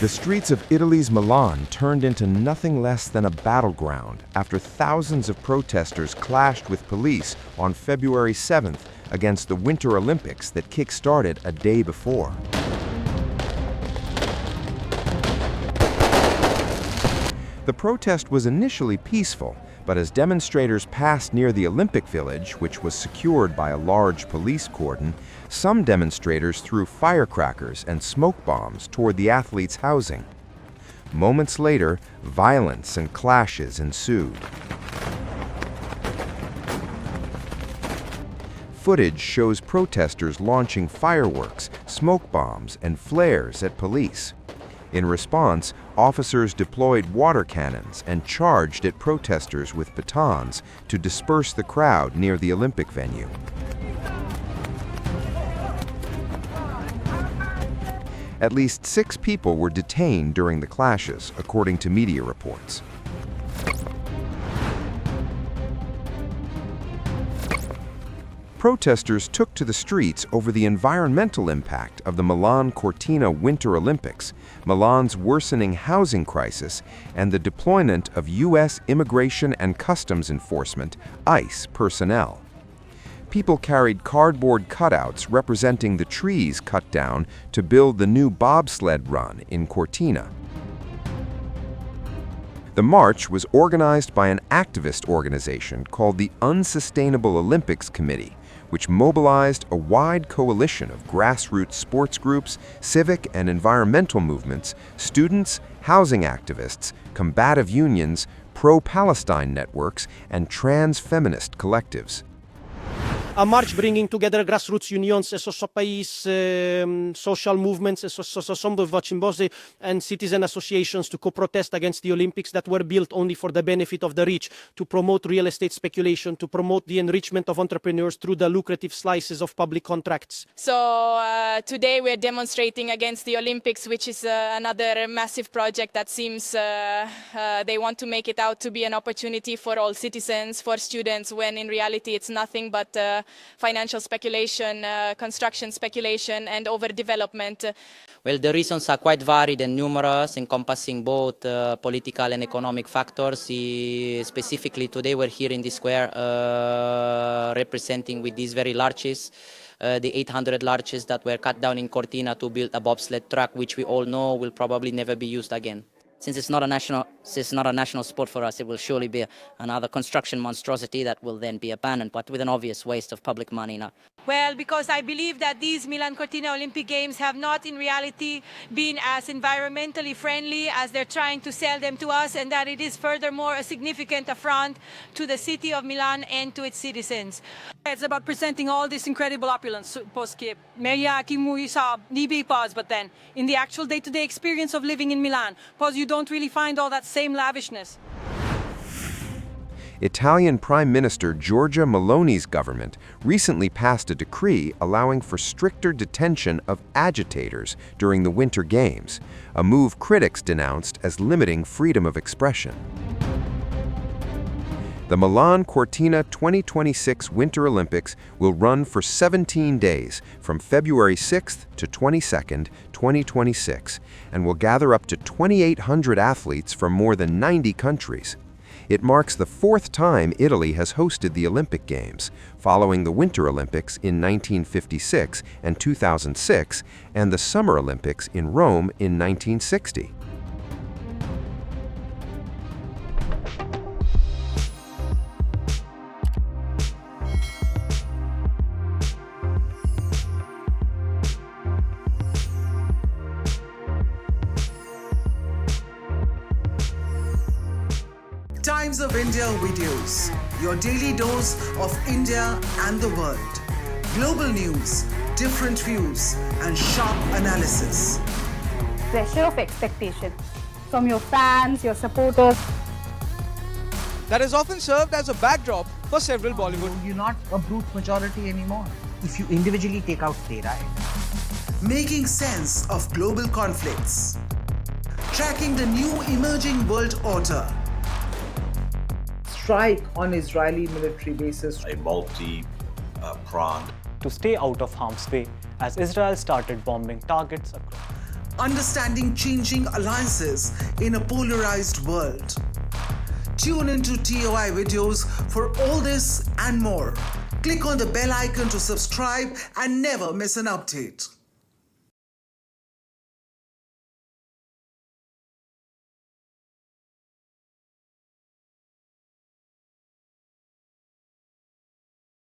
The streets of Italy's Milan turned into nothing less than a battleground after thousands of protesters clashed with police on February 7th against the Winter Olympics that kick-started a day before. The protest was initially peaceful, but as demonstrators passed near the Olympic Village, which was secured by a large police cordon, some demonstrators threw firecrackers and smoke bombs toward the athletes' housing. Moments later, violence and clashes ensued. Footage shows protesters launching fireworks, smoke bombs, and flares at police. In response, officers deployed water cannons and charged at protesters with batons to disperse the crowd near the Olympic venue. At least 6 people were detained during the clashes, according to media reports. Protesters took to the streets over the environmental impact of the Milan Cortina Winter Olympics, Milan's worsening housing crisis, and the deployment of U.S. Immigration and Customs Enforcement, ICE, personnel. People carried cardboard cutouts representing the trees cut down to build the new bobsled run in Cortina. The march was organized by an activist organization called the Unsustainable Olympics Committee, which mobilized a wide coalition of grassroots sports groups, civic and environmental movements, students, housing activists, combative unions, pro-Palestine networks, and trans-feminist collectives. A march bringing together grassroots unions, social movements, and citizen associations to co-protest against the Olympics that were built only for the benefit of the rich, to promote real estate speculation, to promote the enrichment of entrepreneurs through the lucrative slices of public contracts. So today we're demonstrating against the Olympics, which is another massive project that seems they want to make it out to be an opportunity for all citizens, for students, when in reality it's nothing but financial speculation, construction speculation, and overdevelopment. Well, the reasons are quite varied and numerous, encompassing both political and economic factors. Specifically, today we're here in the square representing with these very larches, the 800 larches that were cut down in Cortina to build a bobsled track, which we all know will probably never be used again. Since it's not a national sport for us, it will surely be another construction monstrosity that will then be abandoned, but with an obvious waste of public money now. Well, because I believe that these Milan Cortina Olympic Games have not in reality been as environmentally friendly as they're trying to sell them to us, and that it is furthermore a significant affront to the city of Milan and to its citizens. It's about presenting all this incredible opulence, but then in the actual day-to-day experience of living in Milan, you don't really find all that same lavishness. Italian Prime Minister Giorgia Meloni's government recently passed a decree allowing for stricter detention of agitators during the Winter Games, a move critics denounced as limiting freedom of expression. The Milan Cortina 2026 Winter Olympics will run for 17 days from February 6th to 22nd, 2026, and will gather up to 2,800 athletes from more than 90 countries. It marks the 4th time Italy has hosted the Olympic Games, following the Winter Olympics in 1956 and 2006, and the Summer Olympics in Rome in 1960. Times of India videos, your daily dose of India and the world. Global news, different views, and sharp analysis. Pressure of expectation from your fans, your supporters. That is often served as a backdrop for several Bollywood. You're not a brute majority anymore. If you individually take out Tehran. Making sense of global conflicts. Tracking the new emerging world order. Strike on Israeli military bases. A multi-pronged. To stay out of harm's way as Israel started bombing targets across. understanding changing alliances in a polarized world. Tune into TOI videos for all this and more. Click on the bell icon to subscribe and never miss an update.